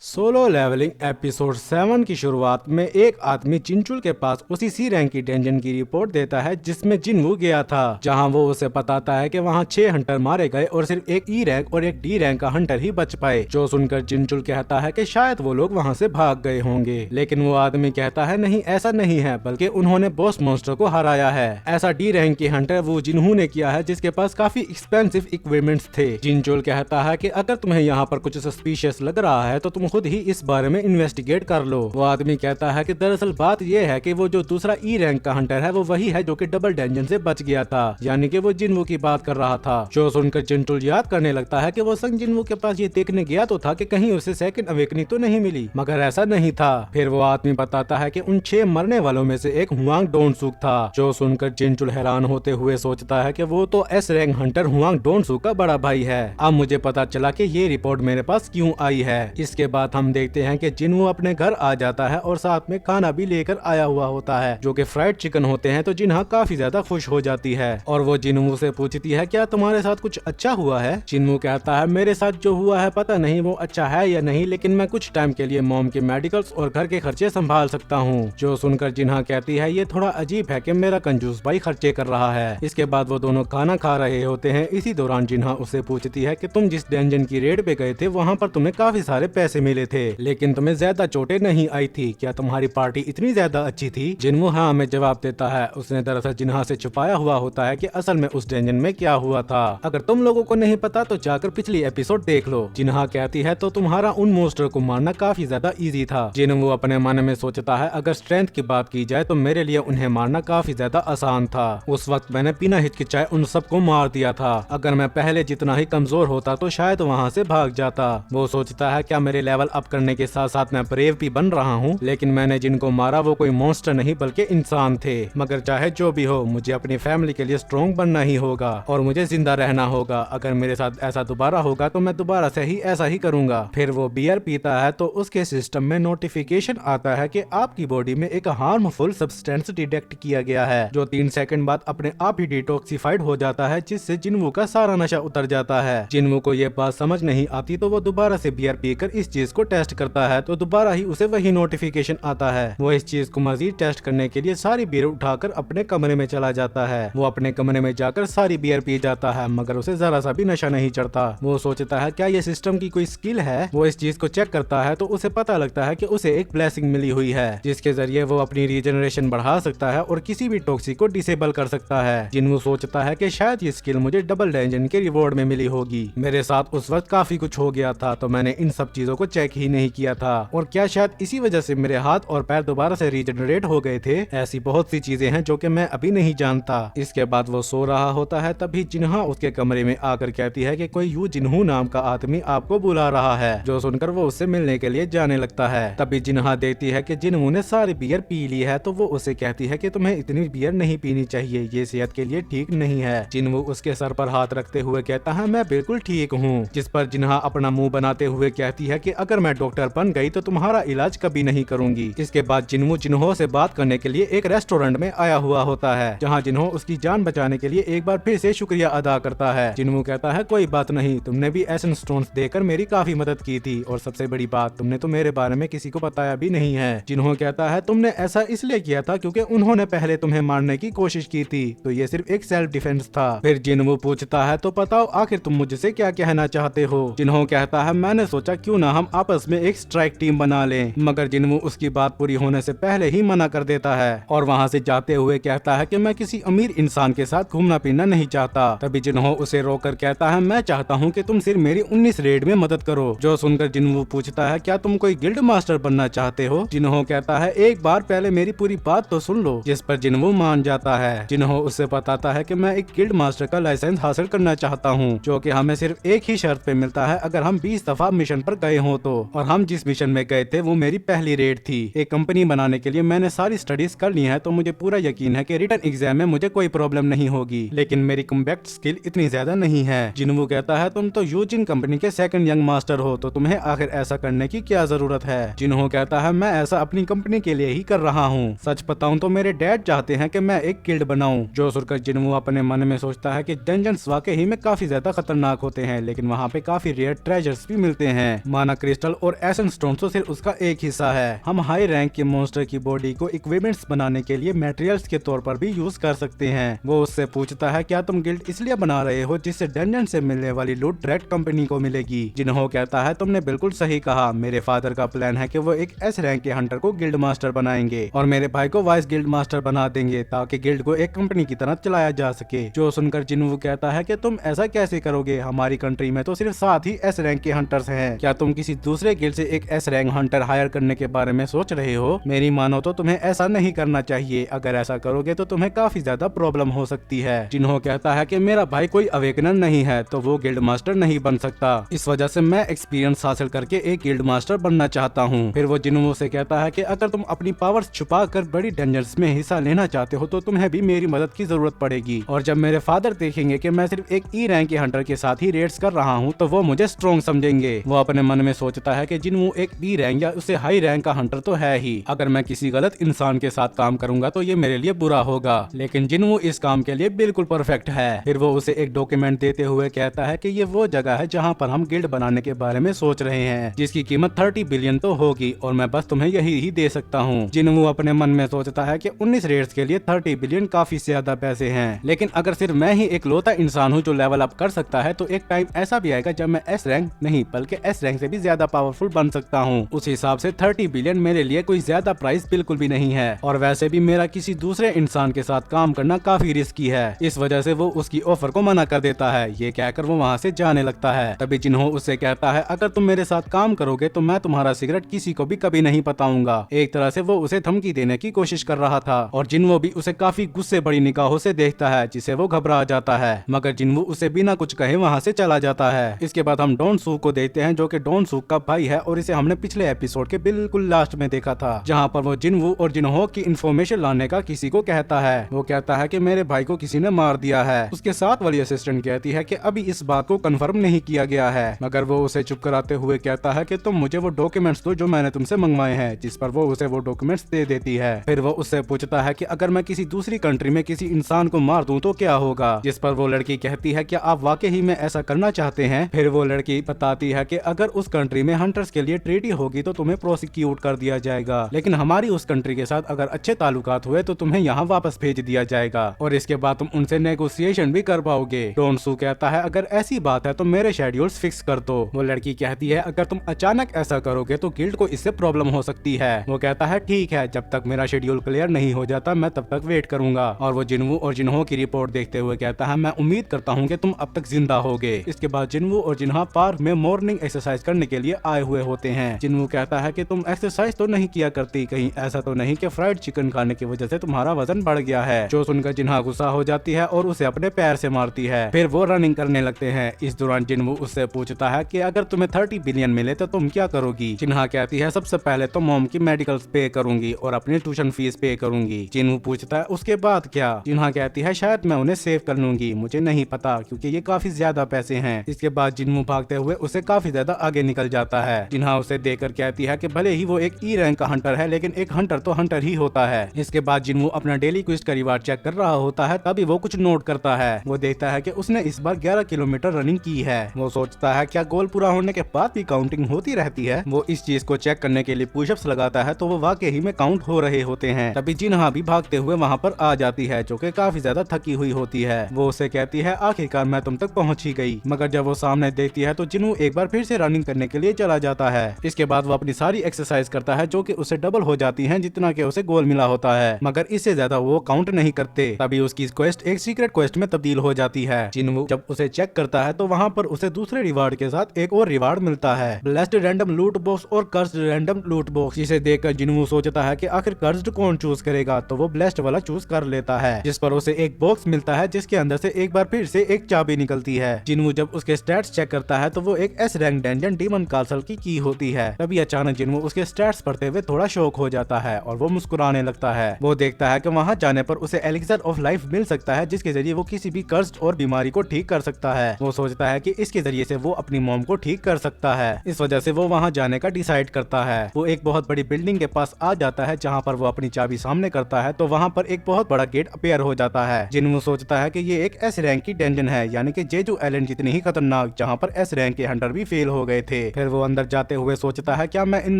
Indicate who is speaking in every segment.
Speaker 1: Solo levelling episode 7 की शुरुआत में एक आदमी जिनचुल के पास उसी सी रैंक की डेंजन की रिपोर्ट देता है जिसमें जिनवू गया था, जहां वो उसे बताता है कि वहां 6 हंटर मारे गए और सिर्फ एक ई रैंक और एक डी रैंक का हंटर ही बच पाए। जो सुनकर जिनचुल कहता है कि शायद वो लोग वहां से भाग गए होंगे, लेकिन वो आदमी कहता है नहीं, ऐसा नहीं है, बल्कि उन्होंने बॉस मॉन्स्टर को हराया है। ऐसा डी रैंक की हंटर वो जिन्हू ने किया है जिसके पास काफी एक्सपेंसिव इक्विपमेंट्स थे। जिनचुल कहता है कि अगर तुम्हें यहाँ पर कुछ सस्पिशियस लग रहा है तो तुम खुद ही इस बारे में इन्वेस्टिगेट कर लो। वो आदमी कहता है कि दरअसल बात यह है कि वो जो दूसरा ई रैंक का हंटर है वो वही है जो कि डबल डेंजन से बच गया था, यानी कि वो जिनवू की बात कर रहा था। जो सुनकर जिनचुल याद करने लगता है कि वो संग जिनवू के पास ये देखने गया तो था कि कहीं उसे सेकंड अवेकनिंग तो नहीं मिली, मगर ऐसा नहीं था। फिर वो आदमी बताता है कि उन 6 मरने वालों में से एक हुआंग डोनसुक था। जो सुनकर जिनचुल हैरान होते हुए सोचता है कि वो तो एस रैंक हंटर हुआंग डोनसुक का बड़ा भाई है। अब मुझे पता चला कि ये रिपोर्ट मेरे पास क्यों आई है। इसके बाद हम देखते हैं कि जिनवू अपने घर आ जाता है और साथ में खाना भी लेकर आया हुआ होता है, जो कि फ्राइड चिकन होते हैं। तो जिन्हा काफी ज्यादा खुश हो जाती है और वो जिनवू से पूछती है क्या तुम्हारे साथ कुछ अच्छा हुआ है। जिनवू कहता है मेरे साथ जो हुआ है पता नहीं वो अच्छा है या नहीं, लेकिन मैं कुछ टाइम के लिए मॉम के मेडिकल्स और घर के खर्चे संभाल सकता हूँ। जो सुनकर जिन्हा कहती है ये थोड़ा अजीब है कि मेरा कंजूस भाई खर्चे कर रहा है। इसके बाद वो दोनों खाना खा रहे होते हैं। इसी दौरान जिन्हा उससे पूछती है कि तुम जिस डेंजन की रेड पे गए थे वहाँ पर तुम्हें काफी सारे पैसे मिले थे, लेकिन तुम्हें ज्यादा चोटें नहीं आई थी, क्या तुम्हारी पार्टी इतनी ज्यादा अच्छी थी? जिनवू हाँ में जवाब देता है। उसने दरअसल जिन्हा से छुपाया हुआ होता है कि असल में उस डेंजन में क्या हुआ था। अगर तुम लोगों को नहीं पता तो जाकर पिछली एपिसोड देख लो। जिन्हा कहती है तो तुम्हारा उन मोस्टर को मारना काफी ज्यादा इजी था। जिनवू अपने मन में सोचता है अगर स्ट्रेंथ की बात की जाए तो मेरे लिए उन्हें मारना काफी ज्यादा आसान था। उस वक्त मैंने बिना हिचकिचाए उन सबको मार दिया था। अगर मैं पहले जितना ही कमजोर होता तो शायद वहाँ से भाग जाता। वो सोचता है क्या मेरे लेवल अप करने के साथ साथ मैं ब्रेव भी बन रहा हूँ, लेकिन मैंने जिनको मारा वो कोई मॉन्स्टर नहीं बल्कि इंसान थे। मगर चाहे जो भी हो मुझे अपनी फैमिली के लिए स्ट्रॉन्ग बनना ही होगा और मुझे जिंदा रहना होगा। अगर मेरे साथ ऐसा दोबारा होगा तो मैं दोबारा से ही ऐसा ही करूंगा। फिर वो बियर पीता है तो उसके सिस्टम में नोटिफिकेशन आता है कि आपकी बॉडी में एक हार्मफुल सब्सटेंस डिटेक्ट किया गया है, जो 3 सेकंड बाद अपने आप ही डिटॉक्सिफाइड हो जाता है, जिससे जिनवू का सारा नशा उतर जाता है। जिनवू को ये बात समझ नहीं आती तो वो दोबारा से बियर पीकर इस चीज को टेस्ट करता है तो दोबारा ही उसे वही नोटिफिकेशन आता है। वो इस चीज को मजीद टेस्ट करने के लिए सारी बियर उठाकर अपने कमरे में चला जाता है। वो अपने कमरे में जाकर सारी बियर पी जाता है, मगर उसे जरा सा भी नशा नहीं चढ़ता। वो सोचता है क्या ये सिस्टम की कोई स्किल है। वो इस चीज को चेक करता है तो उसे पता लगता है कि उसे एक ब्लेसिंग मिली हुई है, जिसके जरिए वो अपनी रीजनरेशन बढ़ा सकता है और किसी भी टॉक्सिक को डिसेबल कर सकता है। जिनवू सोचता है कि शायद ये स्किल मुझे डबल डेंजन के रिवॉर्ड में मिली होगी। मेरे साथ उस वक्त काफी कुछ हो गया था तो मैंने इन सब चीजों को चेक ही नहीं किया था, और क्या शायद इसी वजह से मेरे हाथ और पैर दोबारा से रीजनरेट हो गए थे। ऐसी बहुत सी चीजें हैं जो कि मैं अभी नहीं जानता। इसके बाद वो सो रहा होता है, तभी जिन्हा उसके कमरे में आकर कहती है कि कोई यू जिन्हू नाम का आदमी आपको बुला रहा है। जो सुनकर वो उससे मिलने के लिए जाने लगता है। तभी जिन्हा देखती है कि जिन्हू ने सारी बियर पी ली है तो वो उसे कहती है कि तुम्हें इतनी बियर नहीं पीनी चाहिए, ये सेहत के लिए ठीक नहीं है। जिन्हू उसके सर पर हाथ रखते हुए कहता है मैं बिल्कुल ठीक हूँ, जिस पर जिन्हा अपना मुंह बनाते हुए कहती है कि अगर मैं डॉक्टर बन गई तो तुम्हारा इलाज कभी नहीं करूंगी। इसके बाद जिन्हू जिन्हो से बात करने के लिए एक रेस्टोरेंट में आया हुआ होता है, जहाँ जिन्हो उसकी जान बचाने के लिए एक बार फिर से शुक्रिया अदा करता है। जिन्हू कहता है कोई बात नहीं, तुमने भी एसेंस स्टोन्स देकर मेरी काफी मदद की थी, और सबसे बड़ी बात तुमने तो मेरे बारे में किसी को बताया भी नहीं है। जिन्हो कहता है तुमने ऐसा इसलिए किया था क्योंकि उन्होंने पहले तुम्हें मारने की कोशिश की थी, तो ये सिर्फ एक सेल्फ डिफेंस था। फिर जिन्हो पूछता है तो बताओ आखिर तुम मुझसे क्या कहना चाहते हो। जिन्हो कहता है मैंने सोचा क्यों ना हम आपस में एक स्ट्राइक टीम बना लें, मगर जिन्हो उसकी बात पूरी होने से पहले ही मना कर देता है और वहाँ से जाते हुए कहता है कि मैं किसी अमीर इंसान के साथ घूमना फिरना नहीं चाहता। तभी जिन्हो उसे रोककर कहता है मैं चाहता हूँ कि तुम सिर्फ मेरी 19 रेड में मदद करो। जो सुनकर जिन्हो पूछता है क्या तुम कोई गिल्ड मास्टर बनना चाहते हो। जिन्हो कहता है एक बार पहले मेरी पूरी बात तो सुन लो, जिस पर जिन्हो मान जाता है। जिन्हो उससे बताता है कि मैं एक गिल्ड मास्टर का लाइसेंस हासिल करना चाहता हूँ, जो कि हमें सिर्फ एक ही शर्त पे मिलता है अगर हम 20 दफा मिशन पर गए हो तो, और हम जिस मिशन में गए थे वो मेरी पहली रेड थी। एक कंपनी बनाने के लिए मैंने सारी स्टडीज कर ली है, तो मुझे पूरा यकीन है कि रिटर्न एग्जाम में मुझे कोई प्रॉब्लम नहीं होगी, लेकिन मेरी कॉम्बैट स्किल इतनी ज्यादा नहीं है। जिन्हू कहता है तुम तो यूजिन कंपनी के सेकंड यंग मास्टर हो, तो तुम्हें आखिर ऐसा करने की क्या जरूरत है। जिन्हू कहता है मैं ऐसा अपनी कंपनी के लिए ही कर रहा हूँ, सच बताऊं तो मेरे डैड चाहते हैं कि मैं एक गिल्ड बनाऊं। जो सुनकर जिन्हू अपने मन में सोचता है कि डंजन्स वाकई में काफी ज्यादा खतरनाक होते हैं, लेकिन वहाँ पे काफी रेयर ट्रेजर्स भी मिलते हैं। माना क्रिस्टल और एसेंस स्टोन तो सिर्फ उसका एक हिस्सा है। हम हाई रैंक के मॉन्स्टर की बॉडी को इक्विपमेंट्स बनाने के लिए मटेरियल्स के तौर पर भी यूज कर सकते हैं। वो उससे पूछता है क्या तुम गिल्ड इसलिए बना रहे हो जिससे डंजन से मिलने वाली लूट डायरेक्ट कंपनी को मिलेगी। जिन्हो कहता है तुमने बिल्कुल सही कहा, मेरे फादर का प्लान है कि वो एक एस रैंक के हंटर को गिल्ड मास्टर बनाएंगे और मेरे भाई को वाइस गिल्ड मास्टर बना देंगे ताकि गिल्ड को एक कंपनी की तरह चलाया जा सके। जो सुनकर जिन्हो कहता है कि तुम ऐसा कैसे करोगे, हमारी कंट्री में तो सिर्फ 7 ही एस रैंक के हंटर्स हैं। क्या तुम किसी दूसरे गिल्ड से एक एस रैंक हंटर हायर करने के बारे में सोच रहे हो? मेरी मानो तो तुम्हें ऐसा नहीं करना चाहिए, अगर ऐसा करोगे तो तुम्हें काफी ज्यादा प्रॉब्लम हो सकती है। जिन्हो कहता है कि मेरा भाई कोई अवेकनर नहीं है तो वो गिल्ड मास्टर नहीं बन सकता, इस वजह से मैं एक्सपीरियंस हासिल करके एक गिल्ड मास्टर बनना चाहता हूँ। फिर वो जिन्हो से कहता है कि अगर तुम अपनी पावर्स छुपा कर बड़ी डंजन्स में हिस्सा लेना चाहते हो तो तुम्हें भी मेरी मदद की जरूरत पड़ेगी, और जब मेरे फादर देखेंगे कि मैं सिर्फ एक ई रैंक के हंटर के साथ ही रेड्स कर रहा हूँ तो वो मुझे स्ट्रॉन्ग समझेंगे। वो अपने मन में सोचता है कि जिन्हो एक बी रैंक या उससे हाई रैंक का हंटर तो है ही, अगर मैं किसी गलत इंसान के साथ काम करूंगा तो ये मेरे लिए बुरा होगा, लेकिन जिन्हो इस काम के लिए बिल्कुल परफेक्ट है। फिर वो उसे एक डॉक्यूमेंट देते हुए कहता है कि ये वो जगह है जहाँ पर हम गिल्ड बनाने के बारे में सोच रहे हैं, जिसकी कीमत 30 बिलियन तो होगी और मैं बस तुम्हें यही ही दे सकता हूँ। जिन्हो अपने मन में सोचता है कि 19 रेड्स के लिए 30 बिलियन काफी ज्यादा पैसे हैं, लेकिन अगर सिर्फ मैं ही एक लौता इंसान हूँ जो लेवल अप कर सकता है तो एक टाइम ऐसा भी आएगा जब मैं एस रैंक नहीं बल्कि एस रैंक से भी ज्यादा पावरफुल बन सकता हूँ। उस हिसाब से 30 बिलियन मेरे लिए कोई ज्यादा प्राइस बिल्कुल भी नहीं है, और वैसे भी मेरा किसी दूसरे इंसान के साथ काम करना काफी रिस्की है, इस वजह से वो उसकी ऑफर को मना कर देता है। ये कहकर वो वहाँ से जाने लगता है। तभी जिन्हो उससे कहता है अगर तुम मेरे साथ काम करोगे तो मैं तुम्हारा सिगरेट किसी को भी कभी नहीं बताऊंगा। एक तरह से वो उसे धमकी देने की कोशिश कर रहा था और जिन्हो भी उसे काफी गुस्से बड़ी निगाहों से देखता है, जिसे वो घबरा जाता है, मगर जिन्हो उसे बिना कुछ कहे वहाँ से चला जाता है। इसके बाद हम डॉन सूक को देखते हैं जो कि डॉन सूक का भाई है और इसे हमने पिछले एपिसोड के बिल्कुल लास्ट में देखा था, जहाँ पर वो जिन्हो और जिन्हो की इन्फॉर्मेशन लाने का किसी को कहता है। वो कहता है कि मेरे भाई को किसी ने मार दिया है। उसके साथ वाली असिस्टेंट कहती है कि अभी इस बात को कंफर्म नहीं किया गया है, मगर वो उसे चुप कराते हुए कहता है कि तुम मुझे वो डॉक्यूमेंट्स दो जो मैंने तुमसे मंगवाए हैं, जिस पर वो उसे वो डॉक्यूमेंट्स दे देती है। फिर वो उससे पूछता है कि अगर मैं किसी दूसरी कंट्री में किसी इंसान को मार दूं तो क्या होगा, जिस पर वो लड़की कहती है क्या आप वाकई ही में ऐसा करना चाहते हैं। फिर वो लड़की बताती है कि अगर उस कंट्री में हंटर्स के लिए ट्रीटी होगी तो तुम्हें प्रोसिक्यूट कर दिया जाएगा, लेकिन हमारी उस कंट्री के साथ अगर अच्छे ताल्लुकात हुए तो तुम्हें यहाँ वापस भेज दिया जाएगा और इसके बाद तुम उनसे नेगोशिएशन भी कर पाओगे। डॉन सू कहता है अगर ऐसी बात है तो मेरे शेड्यूल्स फिक्स कर दो। वो लड़की कहती है अगर तुम अचानक ऐसा करोगे तो गिल्ड को इससे प्रॉब्लम हो सकती है। वो कहता है ठीक है, जब तक मेरा शेड्यूल क्लियर नहीं हो जाता मैं तब तक वेट करूंगा। और वो जिन्हो और जिन्हो की रिपोर्ट देखते हुए कहता है मैं उम्मीद करता हूँ कि तुम अब तक जिंदा होगे। इसके बाद जिन्हो और जिन्हा पार्क में मॉर्निंग एक्सरसाइज करने के लिए आए हुए होते हैं। जिन्हो कहता है कि तुम एक्सरसाइज तो नहीं किया करती, कहीं ऐसा तो नहीं कि फ्राइड चिकन खाने की वजह से तुम्हारा वजन बढ़ गया है। जो सुनकर जिन्हा गुस्सा हो जाती है और उसे अपने पैर से मारती है। फिर वो रनिंग करने लगते हैं। इस दौरान जिन्हो उससे पूछता है कि अगर तुम्हें 30 बिलियन मिले तो तुम क्या करोगी। जिन्हा कहती है सबसे पहले तो मॉम की मेडिकल पे करूंगी और अपनी ट्यूशन फीस पे करूंगी। जिन्हो पूछता है उसके बाद क्या। जिन्हा कहती है शायद मैं उन्हें सेव कर लूंगी, मुझे नहीं पता क्योंकि ये काफी ज्यादा पैसे हैं। इसके बाद जिन्हो भागते हुए उसे काफी ज्यादा आगे निकल जाता है। जिन्हा उसे देखकर कहती है कि भले ही वो एक ई रैंक का हंटर है लेकिन एक हंटर तो हंटर ही होता है। इसके बाद जिन्हो अपना डेली क्विस्ट का रिवार्ड चेक कर रहा होता है, तभी वो कुछ नोट करता है। वो देखता है कि उसने इस बार 11 किलोमीटर रनिंग की है। वो सोचता है क्या गोल पूरा होने के बाद भी काउंटिंग होती रहती है। वो इस चीज को चेक करने के लिए पुशअप्स लगाता है तो वो वाकई ही में काउंट हो रहे होते हैं। तभी जिन्हा भी भागते हुए वहाँ पर आ जाती है जो कि काफी ज्यादा थकी हुई होती है। वो उसे कहती है आखिरकार मैं तुम तक पहुँच ही गई, मगर जब वो सामने देखती है तो जिन्हो एक बार फिर से रनिंग करने के लिए चला जाता है। इसके बाद वो अपनी सारी एक्सरसाइज करता है जो कि उसे डबल हो जाती है जितना कि उसे गोल मिला होता है, मगर इससे ज्यादा वो काउंट नहीं करते। तभी उसकी क्वेस्ट एक सीक्रेट क्वेस्ट में तब्दील हो जाती है। जिन्हो जब उसे चेक करता है तो वहाँ पर उसे दूसरे रिवार्ड के साथ एक और रिवार्ड मिलता है, ब्लेस्ड रैंडम लूट बॉक्स और कर्स्ड रैंडम लूट बॉक्स। जिसे देखकर जिन्हो सोचता है कि आखिर कर्स्ड कौन चूज करेगा, तो वो ब्लेस्ड वाला चूज कर लेता है, जिस पर उसे एक बॉक्स मिलता है जिसके अंदर से एक बार फिर से एक चाबी निकलती है। जिन्हो जब उसके स्टैट्स चेक करता है तो वो एक S rank dungeon demon castle की होती है। तभी अचानक जिन्हो उसके स्टैट्स पढ़ते हुए थोड़ा शौक हो जाता है और वो मुस्कुराने लगता है। वो देखता है कि वहाँ जाने पर उसे एलिक्सर ऑफ लाइफ मिल सकता है जिसके जरिए वो किसी भी कर्स्ड और बीमारी को ठीक कर सकता है। वो सोचता है कि इसके जरिए से वो अपनी मॉम को ठीक कर सकता है। इस वजह से वो वहाँ जाने का डिसाइड करता है। वो एक बहुत बड़ी बिल्डिंग के पास आ जाता है जहाँ पर वो अपनी चाबी सामने करता है तो वहाँ पर एक बहुत बड़ा गेट अपीयर हो जाता है। जिन्हो सोचता है कि ये एक एस रैंक की डंजन है, यानी कि जेजू आइलैंड जितनी ही खतरनाक, जहाँ पर एस रैंक के हंटर भी फेल हो गए थे। फिर वो अंदर जाते हुए सोचता है क्या मैं इन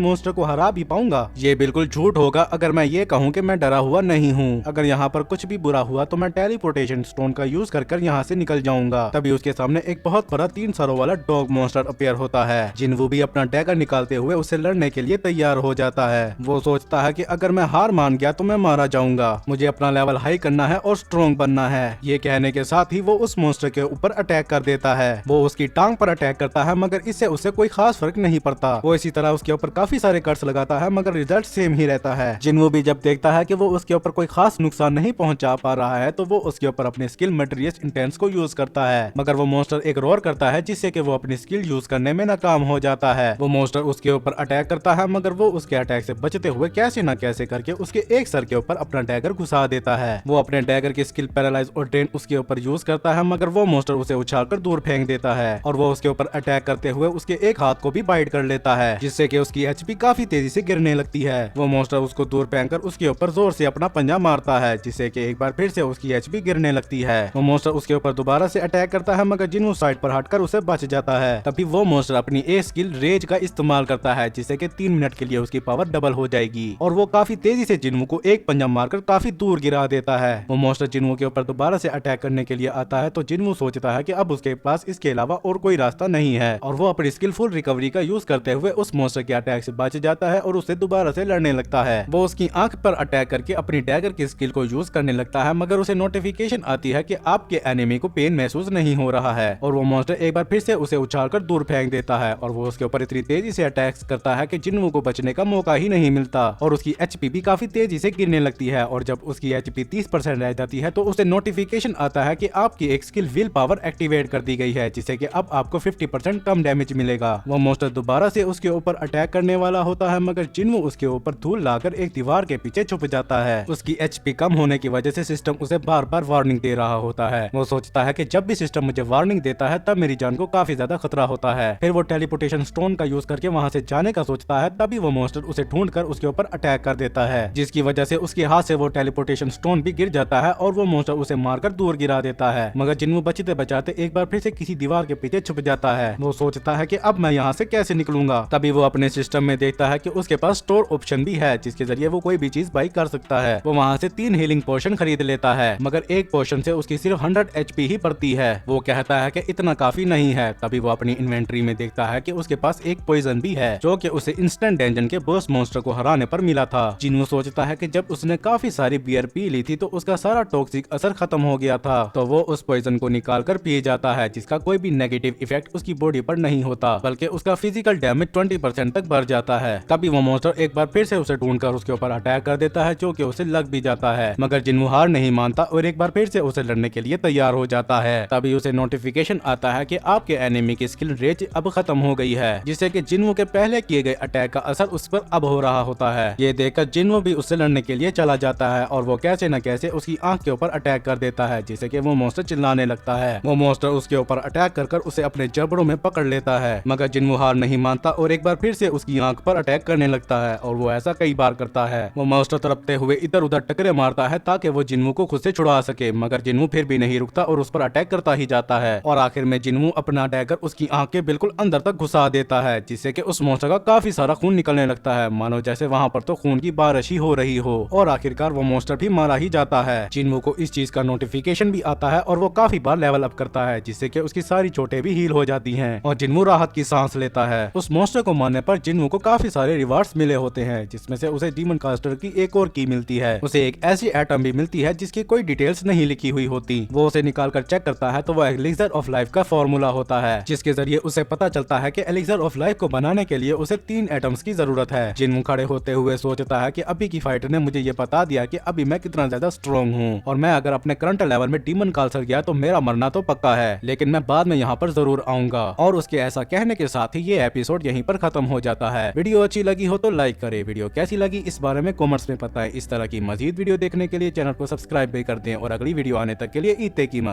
Speaker 1: मॉन्स्टर को हरा भी पाऊंगा। ये बिल्कुल झूठ होगा अगर मैं ये कहूँ कि मैं डरा हुआ नहीं हूँ। अगर यहाँ पर कुछ भी बुरा हुआ तो मैं टेलीपोर्टेशन स्टोन का यूज कर यहाँ से निकल जाऊंगा। तभी उसके सामने एक बहुत बड़ा 3 सरों वाला डॉग मॉन्स्टर अपीयर होता है। जिन्वू भी अपना डैगर निकालते हुए उससे लड़ने के लिए तैयार हो जाता है। वो सोचता है कि अगर मैं हार मान गया तो मैं मारा जाऊंगा, मुझे अपना लेवल हाई करना है और स्ट्रॉन्ग बनना है। ये कहने के साथ ही वो उस मॉन्स्टर के ऊपर अटैक कर देता है। वो उसकी टांग पर अटैक करता है मगर इससे उसे कोई खास फर्क नहीं पड़ता। वो इसी तरह उसके ऊपर काफी सारे कट्स लगाता है मगर रिजल्ट सेम ही रहता है। जिन्वू भी जब देखता है कि वो उसके ऊपर कोई खास नुकसान नहीं पहुंचा पा रहा है तो वो उसके ऊपर अपने स्किल मटेरियस इंटेंस को यूज करता है, मगर वो मॉन्स्टर एक रोर करता है जिससे कि वो अपनी स्किल यूज करने में नाकाम हो जाता है। वो मॉन्स्टर उसके ऊपर अटैक करता है मगर वो उसके अटैक से बचते हुए कैसे न कैसे करके उसके एक सर के ऊपर अपना डैगर घुसा देता है। वो अपने डैगर की स्किल पैरालाइज और ड्रेन उसके ऊपर यूज करता है मगर वो मॉन्स्टर उसे उछालकर दूर फेंक देता है और वो उसके ऊपर अटैक करते हुए उसके एक हाथ को भी बाइट कर लेता है जिससे कि उसकी एचपी काफी तेजी से गिरने लगती है। वो मॉन्स्टर उसको दूर फेंक कर उसके ऊपर जोर से अपना पंजा मारता है जिससे कि एक बार फिर से उसकी एचपी गिरने लगती है। वो मॉन्स्टर उसके ऊपर दोबारा से अटैक करता है मगर जिन्वू साइड पर हटकर उसे बच जाता है। तभी वो मॉन्स्टर अपनी एक स्किल रेज का इस्तेमाल करता है जिससे कि 3 मिनट के लिए उसकी पावर डबल हो जाएगी और वो काफी तेजी से जिन्वू को एक पंजा मारकर काफी दूर गिरा देता है। वो मॉन्स्टर जिन्वू के ऊपर दोबारा से अटैक करने के लिए आता है तो जिन्वू सोचता है कि अब उसके पास इसके अलावा और कोई रास्ता नहीं है और वो अपनी स्किलफुल रिकवरी का यूज करते हुए उस मॉन्स्टर के अटैक से बच जाता है और उससे दोबारा से लड़ने लगता है। वो उसकी आंख पर अटैक करके अपनी डैगर की स्किल को यूज करने लगता है मगर उसे नोटिफिकेशन आती है कि आपके एनिमी को पेन महसूस नहीं हो रहा है और वो मॉन्स्टर एक बार फिर से उसे उछालकर दूर फेंक देता है और वो उसके ऊपर इतनी तेजी से अटैक्स करता है कि जिन्वू को बचने का मौका ही नहीं मिलता और उसकी एचपी भी काफी तेजी से गिरने लगती है और जब उसकी एचपी 30% रह जाती है तो उसे नोटिफिकेशन आता है कि आपकी एक स्किल विल पावर एक्टिवेट कर दी गई है जिससे कि अब आपको 50% कम डैमेज मिलेगा। वो मॉन्स्टर दोबारा से उसके ऊपर अटैक करने वाला होता है मगर जिन्वू उसके ऊपर धूल लाकर एक दीवार के पीछे छुप जाता है। उसकी एचपी कम होने की वजह से सिस्टम उसे बार बार वार्निंग दे रहा होता है। वो सोचता है कि जब भी सिस्टम मुझे वार्निंग देता है तब मेरी जान को काफी ज्यादा खतरा होता है। फिर वो टेलीपोर्टेशन स्टोन का यूज करके वहाँ से जाने का सोचता है, तभी वो मॉन्स्टर उसे ढूंढकर उसके ऊपर अटैक कर देता है जिसकी वजह से उसके हाथ से वो टेलीपोर्टेशन स्टोन भी गिर जाता है और वो मॉन्स्टर उसे मारकर दूर गिरा देता है। मगर जिन्वू बचते बचाते एक बार फिर से किसी दीवार के पीछे छुप जाता है। वो सोचता है कि अब मैं यहाँ से कैसे निकलूंगा। तभी वो अपने सिस्टम में देखता है कि उसके पास स्टोर ऑप्शन भी है जिसके जरिए वो कोई भी चीज बाई कर सकता है। वो वहाँ से 3 हीलिंग पोशन खरीद लेता है मगर एक पोशन से उसकी सिर्फ 100 एचपी ही पड़ती है। वो कहता है कि इतना काफी नहीं है। तभी वो अपनी इन्वेंट्री में देखता है कि उसके पास एक पॉइजन भी है जो कि उसे इंस्टेंट डेंजन के बॉस मॉन्स्टर को हराने पर मिला था। जिन्वू सोचता है कि जब उसने काफी सारी बियर पी ली थी तो उसका सारा टॉक्सिक असर खत्म हो गया था, तो वो उस पॉइजन को निकाल कर पी जाता है जिसका कोई भी नेगेटिव इफेक्ट उसकी बॉडी पर नहीं होता बल्कि उसका फिजिकल डैमेज 20% तक बढ़ जाता है। तभी वो मॉन्स्टर एक बार फिर से उसे ढूंढकर उसके ऊपर अटैक कर देता है जो कि उसे लग भी जाता है मगर जिन्वू हार नहीं मानता और एक बार फिर से उसे लड़ने के लिए तैयार हो जाता है। तभी उसे नोटिफिकेशन आता है कि आपके एनिमी की स्किल रेंज अब खत्म हो गई है जिससे कि जिन्वू के पहले किए गए अटैक का असर उस पर अब हो रहा होता है। ये देखकर जिन्वू भी उससे लड़ने के लिए चला जाता है और वो कैसे न कैसे उसकी आंख के ऊपर अटैक कर देता है जिससे कि वो मॉन्स्टर चिल्लाने लगता है। वो मॉन्स्टर उसके ऊपर अटैक कर उसे अपने जबड़ों में पकड़ लेता है मगर जिन्वू हार नहीं मानता और एक बार फिर से उसकी आंख पर अटैक करने लगता है और वो ऐसा कई बार करता है। वो मॉन्स्टर तड़पते हुए इधर उधर टकरे मारता है ताकि वो जिन्वू को खुद से छुड़ा सके मगर जिन्वू फिर भी नहीं रुकता और उस पर अटैक करता ही जाता है और आखिर में जिन्वू अपना डैगर उसकी आंख के बिल्कुल अंदर तक घुसा देता है जिससे कि उस मॉन्स्टर का काफी सारा खून निकलने लगता है, मानो जैसे वहाँ पर तो खून की बारिश ही हो रही हो और आखिरकार वो मॉन्स्टर भी मारा ही जाता है। जिन्वू को इस चीज का नोटिफिकेशन भी आता है और वो काफी बार लेवल अप करता है जिससे कि उसकी सारी चोटें भी हील हो जाती हैं और जिन्वू राहत की सांस लेता है। उस मॉन्स्टर को मारने पर जिन्वू को काफी सारे रिवार्ड्स मिले होते हैं जिसमें से उसे डीमन कास्टर की एक और की मिलती है। उसे एक ऐसी एटम भी मिलती है जिसकी कोई डिटेल्स नहीं लिखी हुई होती। वो उसे निकाल कर चेक करता है तो वो एलिक्सर ऑफ लाइफ का फॉर्मूला होता है जिसके जरिए उसे पता चलता है कि एलिक्सर ऑफ लाइफ को बनाने के लिए उसे 3 एटम्स की जरूरत है। जिन्वू खड़े होते हुए सोचता है कि अभी की फाइट ने मुझे ये बता दिया कि अभी मैं कितना ज्यादा स्ट्रॉन्ग हूँ और मैं अगर अपने करंट लेवल में डीमन कास्टर गया तो मेरा मरना तो पक्का है, लेकिन मैं बाद में यहाँ पर जरूर आऊंगा। और उसके ऐसा कहने के साथ ही ये एपिसोड यहीं पर खत्म हो जाता है। वीडियो अच्छी लगी हो तो लाइक करे, वीडियो कैसी लगी इस बारे में कमेंट्स में बताएं। इस तरह की मजीद वीडियो देखने के लिए चैनल को सब्सक्राइब भी कर दें और अगली वीडियो आने तक के लिए ईद की मत।